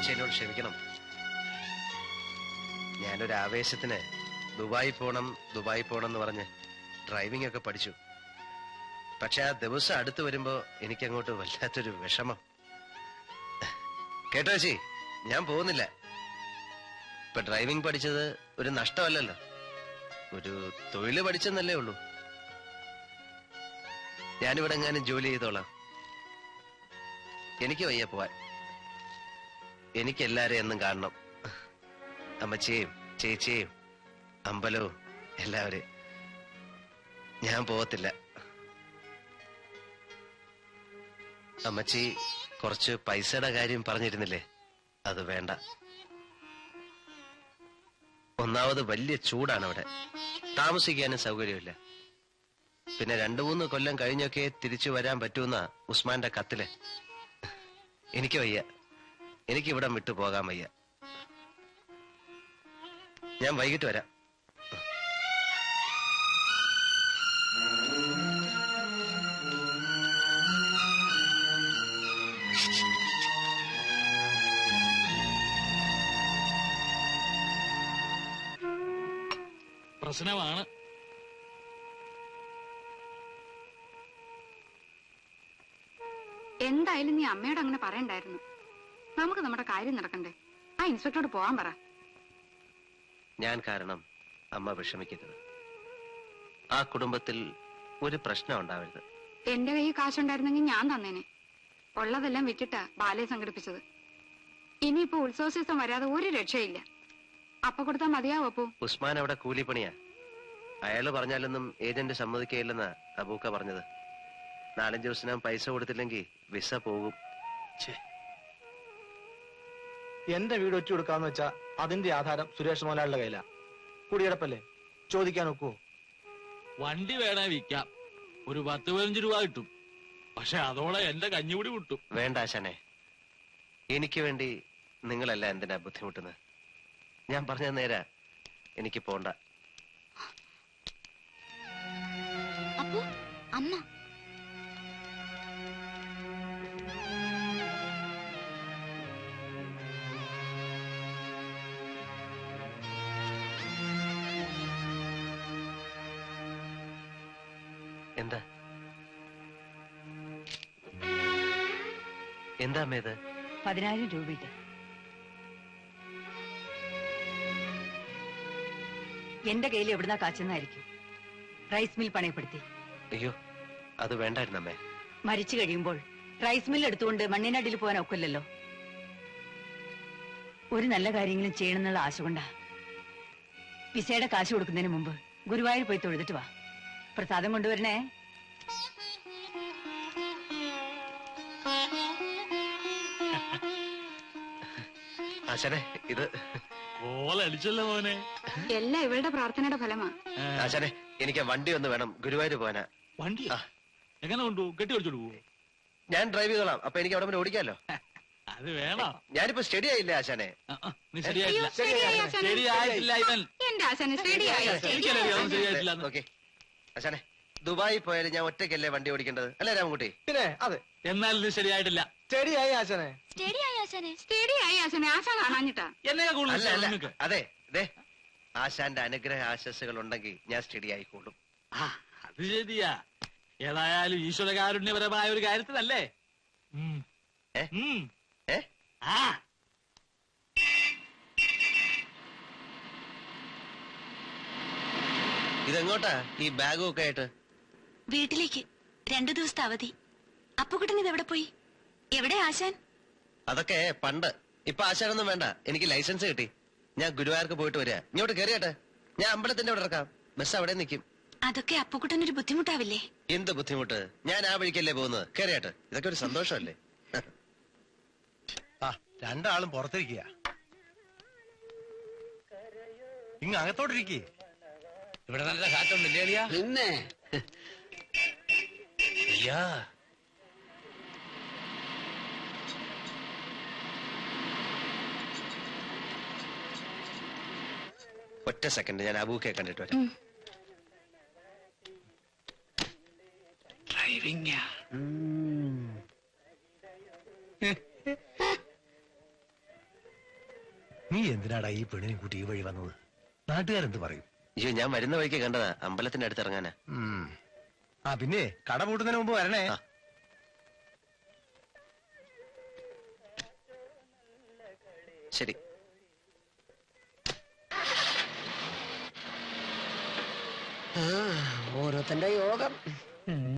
അമ്മച്ചി എന്നോട് ക്ഷമിക്കണം. ഞാനൊരു ആവേശത്തിന് ദുബായി പോണം എന്ന് പറഞ്ഞ് ഡ്രൈവിംഗ് ഒക്കെ പഠിച്ചു. പക്ഷെ ആ ദിവസം അടുത്ത് വരുമ്പോ എനിക്കങ്ങോട്ട് വല്ലാത്തൊരു വിഷമം. കേട്ടോ ചേച്ചി, ഞാൻ പോകുന്നില്ല. ഇപ്പൊ ഡ്രൈവിംഗ് പഠിച്ചത് ഒരു നഷ്ടമല്ലല്ലോ, ഒരു തൊഴില് പഠിച്ചെന്നല്ലേ ഉള്ളൂ. ഞാനിവിടെ എങ്ങാനും ജോലി ചെയ്തോളാം. എനിക്ക് വയ്യ പോവാൻ. എനിക്ക് എല്ലാരെയും എന്നും കാണണം. അമ്മച്ചിയെയും ചേച്ചിയെയും അമ്പലവും എല്ലാവരെയും. ഞാൻ പോകത്തില്ല. അമ്മച്ചി കുറച്ച് പൈസയുടെ കാര്യം പറഞ്ഞിരുന്നില്ലേ, അത് വേണ്ട. ഒന്നാമത് വലിയ ചൂടാണ് അവിടെ, താമസിക്കാനും സൗകര്യമില്ല. പിന്നെ 2-3 കൊല്ലം കഴിഞ്ഞൊക്കെ തിരിച്ചു വരാൻ പറ്റുമെന്ന ഉസ്മാന്റെ കത്തില്. എനിക്ക് വയ്യ, എനിക്ക് ഇവിടെ വിട്ടു പോകാൻ വയ്യ. ഞാൻ വൈകിട്ട് വരാം. പ്രശ്നമാണ്. എന്തായാലും നീ അമ്മയോട് അങ്ങനെ പറയണ്ടായിരുന്നു. നമുക്ക് നമ്മുടെ കാര്യം നടക്കണ്ടേ? ആ ഇൻസ്പെക്ടറോട് പോവാൻ പറ. ഞാൻ കാരണം അമ്മ വിഷമിക്കരുത്. ആ കുടുംബത്തിൽ ഒരു പ്രശ്നം ഉണ്ടാവരുത്. എന്റെ കയ്യിൽ കാശുണ്ടായിരുന്നെങ്കിൽ ഞാൻ തന്നേനെ. ഉള്ളതെല്ലാം വിറ്റിട്ടാ ബാലയെ സംഘടിപ്പിച്ചത്. ഇനിയിപ്പോ ഉത്സവ സീസൺ വരാതെ ഒരു രക്ഷയില്ല. അപ്പൊ കൊടുത്താൽ മതിയാവോ? അപ്പോ ഉസ്മാൻ അവിടെ കൂലിപ്പണിയാ. അയാള് പറഞ്ഞാലൊന്നും ഏജന്റ് സമ്മതിക്കയില്ലെന്നാ അബൂക്ക പറഞ്ഞത്. 4-5 ദിവസം പൈസ കൊടുത്തില്ലെങ്കിൽ വിസ പോകും. എന്റെ വീട് ഒറ്റ കൊടുക്കാന്ന് വെച്ചാ അതിന്റെ ആധാരം സുരേഷ് മോലാളിയുടെ കയ്യിലാ. കുടിയടപ്പല്ലേ, ചോദിക്കാൻ ഒക്കുവോ? വണ്ടി വേണേ വിൽക്കാം, ഒരു 10-15 രൂപ കിട്ടും. പക്ഷെ അതോടെ എന്റെ കഞ്ഞിപൊടി കിട്ടും. വേണ്ട ആശാനെ, എനിക്ക് വേണ്ടി നിങ്ങളല്ല എന്തിനാ ബുദ്ധിമുട്ടുന്നത്? ഞാൻ പറഞ്ഞ നേരാ, എനിക്ക് പോണ്ട. അപ്പോ അമ്മ എന്താ എന്താ അമ്മേത്? 10,000 രൂപയിട്ട് എന്റെ കയ്യിൽ എവിടുന്നാ കാച്ചെന്നായിരിക്കും. Rice mill പണയപ്പെടുത്തി. അയ്യോ, അത് വേണ്ടായിരുന്നമ്മേ. മരിച്ചു കഴിയുമ്പോൾ റൈസ് മിൽ എടുത്തുകൊണ്ട് മണ്ണിനടിയിൽ പോകാൻ ഒക്കില്ലല്ലോ. ഒരു നല്ല കാര്യങ്ങളും ചെയ്യണമെന്നുള്ള ആശ കൊണ്ടാ. വിസയുടെ കാശ് കൊടുക്കുന്നതിന് മുമ്പ് ഗുരുവായൂർ പോയി തൊഴുതിട്ട് വാ. പ്രസാദം കൊണ്ടുവരണേ. ആശാനെ, ഇത് കോലടിച്ചല്ലോ മോനെ. എല്ലാം ഇവളുടെ പ്രാർത്ഥനയുടെ ഫലമാ. ആശാനെ, എനിക്ക് വണ്ടി ഒന്ന് വേണം, ഗുരുവായൂർ പോകാനാ. വണ്ടി എങ്ങനെ കൊണ്ടുപോകും? കെട്ടി ഓടിച്ചോണ്ട് പോവോ? ഞാൻ ഡ്രൈവ് ചെയ്തോളാം. അപ്പൊ എനിക്ക് അവിടെ ഓടിക്കാലോ. അത് വേണോ? ഞാനിപ്പോ സ്റ്റഡി ആയില്ലേ ആശാനെ? നീ ശരിയായിട്ടില്ല. ശരിയായിട്ടില്ല ഇവൻ. എന്റെ ആശാനെ ശരിയായി. ശരിയായിട്ടില്ല. ഓക്കെ ആശാനെ, ദുബായി പോയാലും ഞാൻ ഒറ്റയ്ക്കല്ലേ വണ്ടി ഓടിക്കേണ്ടത്, അല്ലേ രാമൻകുട്ടി? പിന്നെ അതെ. എന്നാലും ഇത് ശരിയായിട്ടില്ല. സ്റ്റഡിയായി ആശാനെ. ശരിയായി ആശാനെ. ആശാ കാണാഞ്ഞിട്ടാ. എന്നെ അല്ല അല്ല, അതെ ഇതേ ആശാന്റെ അനുഗ്രഹ ആശസ്സുകൾ ഉണ്ടെങ്കിൽ ഞാൻ സ്റ്റഡി ആയിക്കോളും. അത് ശരിയാ. ഏതായാലും ഈശ്വരകാരുണ്യപരമായ ഒരു കാര്യത്തിനല്ലേ. ഇതെങ്ങോട്ടാ ഈ ബാഗും ഒക്കെ ആയിട്ട്? വീട്ടിലേക്ക് 2 ദിവസത്തെ അവധി. അപ്പുകുട്ടൻ ഇത് എവിടെ പോയി? എവിടെ ആശാൻ? അതൊക്കെ പണ്ട്. ഇപ്പൊ ആശാനൊന്നും വേണ്ട, എനിക്ക് ലൈസൻസ് കിട്ടി. ഞാൻ ഗുരുവായൂർക്ക് പോയിട്ട് വരിക. ഇങ്ങോട്ട് കയറിയാട്ടെ, ഞാൻ അമ്പലത്തിന്റെ അവിടെ ഇറക്കാം. ബസ് അവിടെ നിൽക്കും. അതൊക്കെ അപ്പുകുട്ടനൊരു ബുദ്ധിമുട്ടാവില്ലേ? എന്ത് ബുദ്ധിമുട്ട്? ഞാൻ ആ വഴിക്കല്ലേ പോകുന്നത്. കയറിയാട്ടെ, ഇതൊക്കെ ഒരു സന്തോഷമല്ലേ. രണ്ടാളും പുറത്തിരിക്കുക. ഇങ്ങ് അകത്തോട്ടിരിക്കേ. ഇവിടെ നല്ല കാറ്റൊന്നും ഇല്ലേ? പിന്നെ അയ്യാ, ഒറ്റ സെക്കൻഡ്, ഞാൻ അബൂക്കെ കണ്ടിട്ട് വരാം. ഡ്രൈവിംഗ് നീ എന്തിനാടാ ഈ പെണ്ണിനെ കൂട്ടി ഈ വഴി വന്നത്? നാട്ടുകാരെന്ത് പറയും? അയ്യോ, ഞാൻ വരുന്ന വഴിക്ക് കണ്ടതാ, അമ്പലത്തിന്റെ അടുത്ത് ഇറങ്ങാനാ. ആ പിന്നെ കട പൂട്ടുന്നതിന് മുമ്പ് വരണേ. ആ. ശരി. ഓരോരുത്തന്റെ യോഗം.